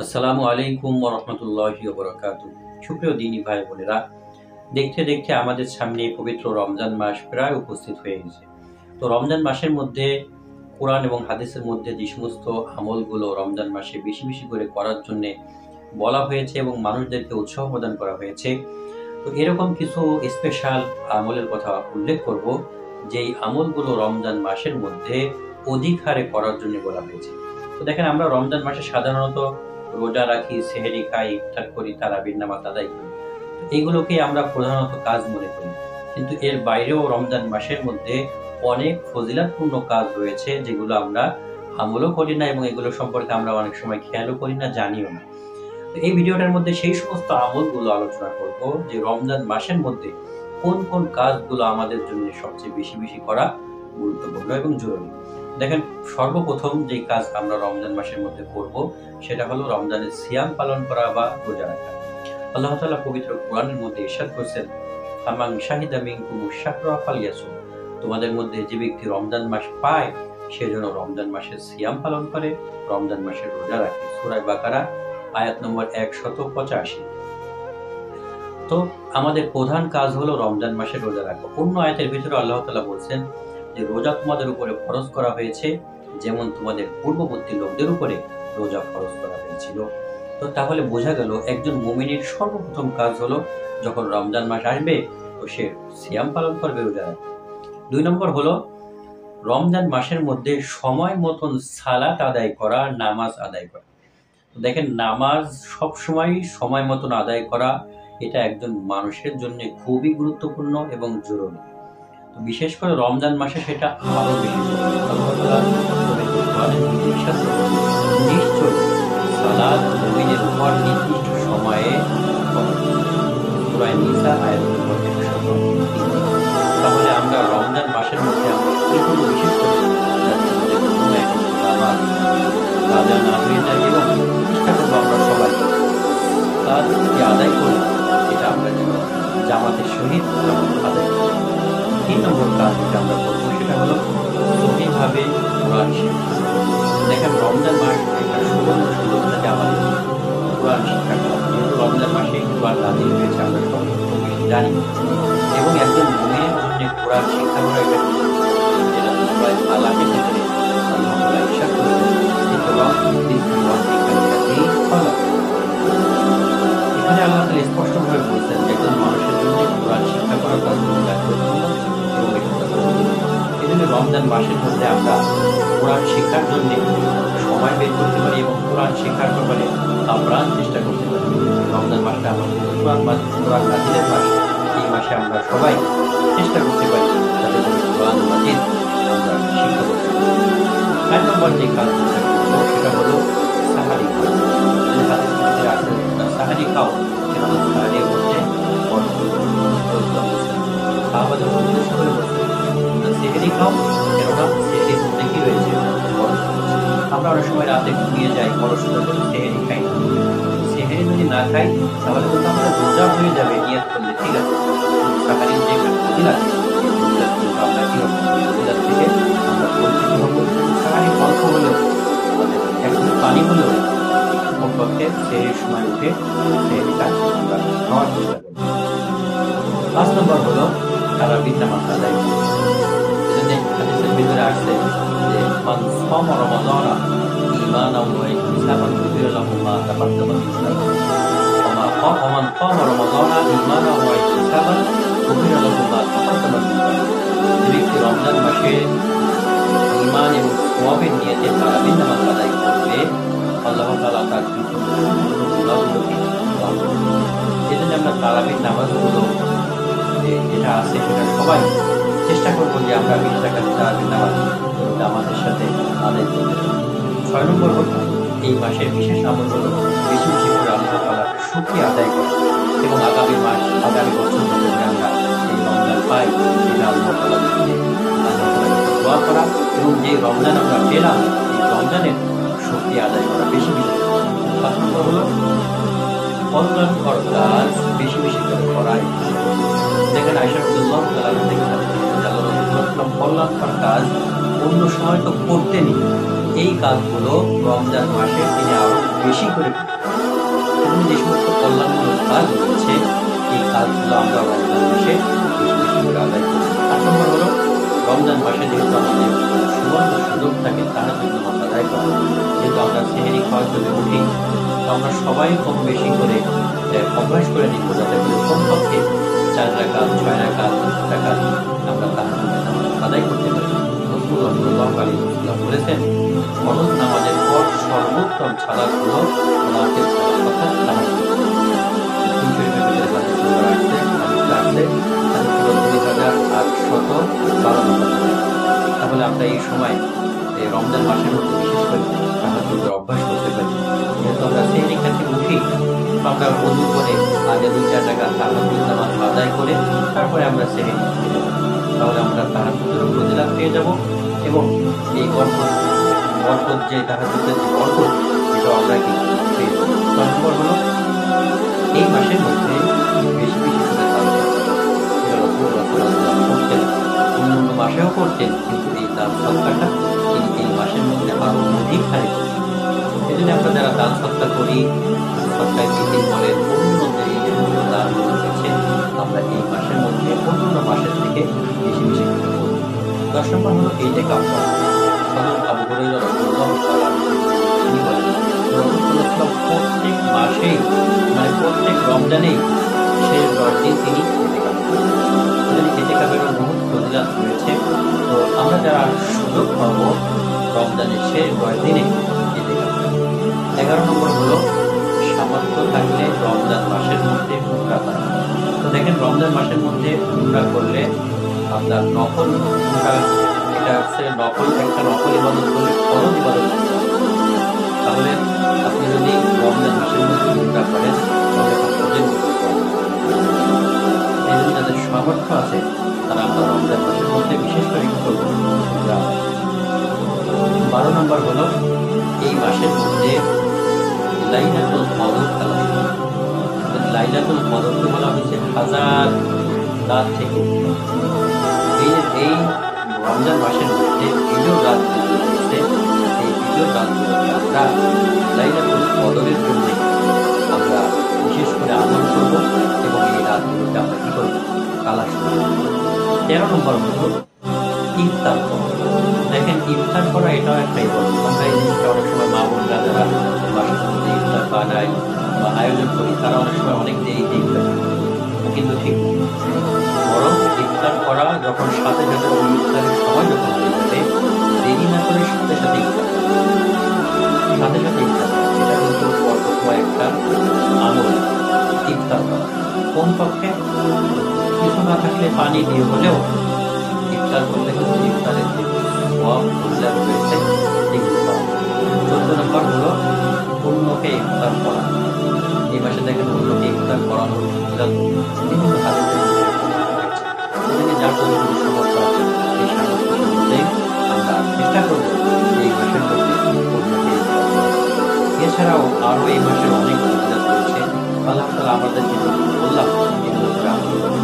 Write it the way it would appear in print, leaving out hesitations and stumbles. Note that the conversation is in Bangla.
আসসালামু আলাইকুম ওয়া রাহমাতুল্লাহি ওয়া বারাকাতুহু। সুপ্রিয় দিনী ভাই বোনেরা, দেখতে দেখতে আমাদের সামনে পবিত্র রমজান মাস প্রায় উপস্থিত হয়ে গেছে। তো রমজান মাসের মধ্যে কোরআন এবং হাদিসের মধ্যে যে সমস্ত আমলগুলো রমজান মাসে বেশি বেশি করে করার জন্য বলা হয়েছে এবং মানুষদেরকে উৎসাহ প্রদান করা হয়েছে, তো এরকম কিছু স্পেশাল আমলের কথা উল্লেখ করব, যেই আমলগুলো রমজান মাসের মধ্যে অধিক হারে করার জন্য বলা হয়েছে। তো দেখেন, আমরা রমজান মাসে সাধারণত রোজা রাখি, সেহরি খাই, ইফতার করি, তারাবির নামাজ আদায় করি। এগুলোকে আমরা প্রধানত কাজ মনে করি, কিন্তু এর বাইরেও রমজান মাসের মধ্যে অনেক ফজিলাতপূর্ণ কাজ রয়েছে যেগুলো আমরা আমলও করি না এবং এগুলো সম্পর্কে আমরা অনেক সময় খেয়ালও করি না, জানিও না। তো এই ভিডিওটার মধ্যে সেই সমস্ত আমলগুলো আলোচনা করব যে রমজান মাসের মধ্যে কোন কোন কাজগুলো আমাদের জন্য সবচেয়ে বেশি বেশি করা গুরুত্বপূর্ণ এবং জরুরি। দেখেন, সর্বপ্রথম যে কাজ আমরা রমজান মাসের মধ্যে করব সেটা হলো রমজানের সিয়াম পালন করা বা রোজা রাখা। আল্লাহ তাআলা পবিত্র কোরআনের মধ্যে ইরশাদ করেছেন, ফামান শাহিদা মিনকুমুশ শাহরা ফালইয়াসুম, তোমাদের মধ্যে যে ব্যক্তি রমজান মাস পায় সে যেন রমজান মাসের সিয়াম পালন করে, রমজান মাসের রোজা রাখে। সূরা বাকারা আয়াত নম্বর 185। তো আমাদের প্রধান কাজ হলো রমজান মাসে রোজা রাখা। অন্য আয়াতের ভিতরে আল্লাহ তাআলা বলছেন যে রোজা তোমাদের উপরে ফরজ করা হয়েছে যেমন তোমাদের পূর্ববর্তী লোকদের উপরে রোজা ফরজ করা হয়েছিল। তো তাহলে বোঝা গেল একজন মুমিনের সর্বপ্রথম কাজ হলো যখন রমজান মাস আসবে তো সে সিয়াম পালন করবে, রোজা রাখবে। 2 নম্বর হলো রমজান মাসের মধ্যে সময় মতন সালাত আদায় করা, নামাজ আদায় করা। দেখেন, নামাজ সবসময় সময় মতন আদায় করা এটা একজন মানুষের জন্য খুবই গুরুত্বপূর্ণ এবং জরুরি। তো বিশেষ করে রমজান মাসে সেটা আরো বেশি জরুরি। আল্লাহ তাআলা পবিত্র কোরআনে ইরশাদ করেছেন, নিশ্চয় সালাত মুমিনের উপর নির্দিষ্ট সময়ে ফরজ। সূরা নিসা আয়াত নম্বর 103। তাহলে আমরা রমজান মাসের মধ্যে আমরা এগুলো বিশেষ করে যাতে আমাদের কোনো একটা নামাজ কাজা না হয়ে যায় এবং চেষ্টা করবো আমরা সবাই কাজকে আদায় করি, এটা আমরা যেন জামাতের সহিত আদায় করি। 3 নম্বর কাজ যেটা আমরা করবো সেটা হলো সহিভাবে কোরআন শিক্ষা। দেখেন, রমজান মাস একটা সুবর্ণ সুযোগ থাকে আমাদের কোরআন শিক্ষা করা। যেহেতু রমজান মাসে কোরআন নাযিল হয়েছে আমরা সব জানি, এবং একজন মুমিনের জন্য কোরআন শিক্ষা করা এটা যেটা সূরা আলাকের ভিতরে আল্লাহ তাআলা ইরশাদ করেছেন, ইকরা বিসমি রাব্বিকাল লাযী খালাক। এখানে আল্লাহ তাআলা স্পষ্টভাবে বলছেন যে একজন মানুষের জন্য কোরআন শিক্ষা করা তার জন্য গুরুত্বপূর্ণ এবং এটা তার জরুরি। এজন্য রমজান মাসের মধ্যে আমরা কোরআন শিক্ষার জন্য সময় বের করতে পারি এবং কোরআন শিক্ষার ব্যাপারে আপ্রাণ চেষ্টা করতে পারি। রমজান মাসটা আমাদের কোরআন নাযিলের মাস। এই মাসে আমরা সবাই চেষ্টা করতে পারি যাতে করে কোরআন মাজিদ আমরা শিক্ষা করতে পারি। 4 নম্বর যে কাজ করবো সেটা হলো সাহারি খাওয়া। সাহারি খাও, কেননা সাহারির মধ্যে সাহাবাদের উদ্দেশ্য করে বলছেন সেহরি খাও, কেননা সেহরির মধ্যে কি রয়েছে? আমরা অনেক সময় রাতে ঘুমিয়ে যাই, পড়াশোনা করি, সেহরি খাই না। সেহরি যদি না খাই তাহলে কিন্তু আমরা রোজা হয়ে যাবে নিয়ত করলে, ঠিক আছে। সাহারির যে ফজিলাত কিন্তু আমরা কি হবো, ফজিলাত থেকে আমরা পরিচিত হবো। সাহারি অল্প হলেও আমাদের এখন পানি হলেও কমপক্ষে সেহরির সময় উঠে সেহরিটা আমরা খাওয়ার চেষ্টা করবো। 5 নম্বর হলো তারাবির নামাজ আদায় করা। এজন্য হাদিসের ভিতরে আসছে যে মান সামা রমাদানা ঈমানান ওয়া ইহতিসাবান গুফিরা লাহু মা তাকাদ্দামা মিন যানবিহি ওয়া মান কামা রমাদানা ঈমানান ওয়া ইহতিসাবান গুফিরা লাহু মা তাকাদ্দামা মিন যানবিহি। যে ব্যক্তি রমজান মাসে ঈমান এবং সওয়াবের নিয়তে তারাবির নামাজ আদায় করবে, আল্লাহ তাআলা তার গুনাহগুলোকে মাফ করবেন। এজন্য আমরা তারাবির নামাজগুলো যেটা আছে সেটা সবাই চেষ্টা করবো যে আমরা 20 টাকা তারাবির নামাজ জামাতের সাথে আদায় করতে। 6 নম্বর হলো এই মাসের বিশেষ আমল হলো বেশি বেশি করে আল্লাহ তাআলার শুকরিয়া আদায় করা এবং আগামী বছর যাতে আমরা এই রমজান পাই সেটা আল্লাহ তাআলার দোয়া করা এবং যে রমজান আমরা পেলাম এই রমজানের শুকরিয়া আদায় করা বেশি বেশি। 7 নম্বর হলো কল্যাণকর কাজ বেশি বেশি করে করাই। দেখেন, আয়েশা রাদিয়াল্লাহু তাআলা থেকে কল্যাণকর কাজ অন্য সময় তো করতেনই, এই কাজগুলো রমজান মাসে তিনি আরো বেশি করে এবং যে সমস্ত কল্যাণমূলক কাজ রয়েছে এই কাজগুলো আমরা রমজান মাসে বেশি বেশি করে আদায় করি। ৮ নম্বর হলো রমজান মাসে যেহেতু আমাদের সুবর্ণ সুযোগ থাকে তাহাজ্জুদ নামাজ আদায় করা। যেহেতু আমরা সেহরি খাওয়ার জন্য উঠি, তো আমরা সবাই কম বেশি করে অভ্যাস করে নিব যাতে করে কমপক্ষে ৪ রাকাত ৬ রাকাত ৭ রাকাত আমরা তাহাজ্জুদ নামাজ আদায় করতে পারি। রাসূলুল্লাহ সাল্লাল্লাহু আলাইহি ওয়াসাল্লাম বলেছেন, ফরজ নামাজের পর সর্বোত্তম সালাত হলো রাতের সালাত অর্থাৎ তাহাজ্জুদ। মুসলিম শরীফের ভিতরে হাদিস নম্বর আসছে, হাদিস হলো ২৮১২ নম্বর। তাহলে আমরা এই সময় এই রমজান মাসের মধ্যে বিশেষ করে তাহাজ্জুদের অভ্যাস করতে পারি। যেহেতু আমরা সেহরি খেতে উঠি, আমরা ওযু করে আগে ২-৪ রাকাত তাহাজ্জুদ নামাজ আদায় করে তারপরে আমরা সেহরি খেতে পারি। তাহলে আমরা তাহাজ্জুদের ফজিলত পেয়ে যাব এবং এই বরকত যে তাহাজ্জুদের যে বরকত এটা আমরা কি পেয়ে যাব। ৬ নম্বর হলো এই মাসের মধ্যে বেশি বেশি করে দান করা। এটা রাসূলুল্লাহ সাল্লাল্লাহু আলাইহি ওয়াসাল্লাম করতেন, অন্যান্য মাসেও করতেন, কিন্তু এই দান সদকাটা তিনি এই মাসের মধ্যে আরো অধিক হারে করতেন। সেজন্য আমরা যারা দান সদকা করি, সদকায় ফিতর বলেন, অন্য যে সমস্ত দানগুলো রয়েছে আমরা এই মাসের মধ্যে অন্যান্য মাসের থেকে বেশি বেশি করে করব। ১০ নম্বর হলো এই যে কাজ করা। হযরত আবু হুরায়রা রাদিয়াল্লাহু তাআলা আনহু তিনি বলেন, রাসূলুল্লাহ প্রত্যেক মাসেই মানে প্রত্যেক রমজানেই শেষ ১০ দিন তিনি ইতিকাফ করেন। ইতিকাফের বহুত ফজিলত রয়েছে। তো আমরা যারা সুযোগ পাবো রমজানের শেষ ১০ দিনে ইতিকাফ। ১১ নম্বর হলো সামর্থ্য থাকলে রমজান মাসের মধ্যে উমরা করা। তো দেখেন রমজান মাসের মধ্যে উমরা করলে আপনার নফল উমরা, এটা হচ্ছে একটা নফল ইবাদত করলে ফরজ ইবাদত। তাহলে আপনি যদি রমজান মাসের মধ্যে উমরা করেন তাহলে ফরজের মধ্যে এই জন্য যাদের সামর্থ্য আছে তারা আমরা রমজান মাসের মধ্যে বিশেষ করে কি করবো উমরা। ১২ নম্বর হলো এই মাসের মধ্যে লাইলাতুল কদর তালাশ করা। লাইলাতুল কদরকে বলা হয়েছে হাজার রাত থেকে। এই রমজান মাসের মধ্যে বিজোড় রাতগুলো রয়েছে, এই বিজোড় রাতগুলোকে আমরা লাইলাতুল কদরের জন্য আমরা বিশেষ করে আমল করব এবং এই রাতগুলোকে আমরা কি করব তালাশ করব। ১৩ নম্বর হলো ইফতার করা। দেখেন ইফতার করা এটাও একটা ইবাদত। আমরা এই জিনিসটা অনেক সময় মা বোনরা যারা বাসার মধ্যে ইফতার বানায় বা আয়োজন করি তারা অনেক সময় অনেক দেরিতে ইফতার করে, কিন্তু ঠিক বরং ইফতার করা যখন সাথে সাথে ওই ইফতারের সময় যখন হয়ে যাবে দেরি না করে সাথে সাথে ইফতার সাথে সাথে ইফতার এটা কিন্তু বরকতময় একটা আমল। ইফতার করা কমপক্ষে কিছু না থাকলে পানি দিয়ে হলেও ইফতার করলে কিন্তু ইফতারের যে সওয়াব ফজিলত রয়েছে এগুলো পাওয়া যায়। ১৪ নম্বর হলো অন্যকে ইফতার করা। এই মাসে দেখেন অন্যকে ইফতার করানোর ফজিলত বিভিন্ন হাদিসের মধ্যে রয়েছে। সেজন্য যার যতটুকু সামর্থ্য আছে সেই সামর্থ্যের মধ্যে আমরা চেষ্টা করব এই মাসের মধ্যে অন্যকে ইফতার করা। এছাড়াও আরো এই মাসের অনেক ফজিলত রয়েছে। আল্লাহ তাআলা আমাদের যেগুলো বললাম এগুলো করে আমল করব।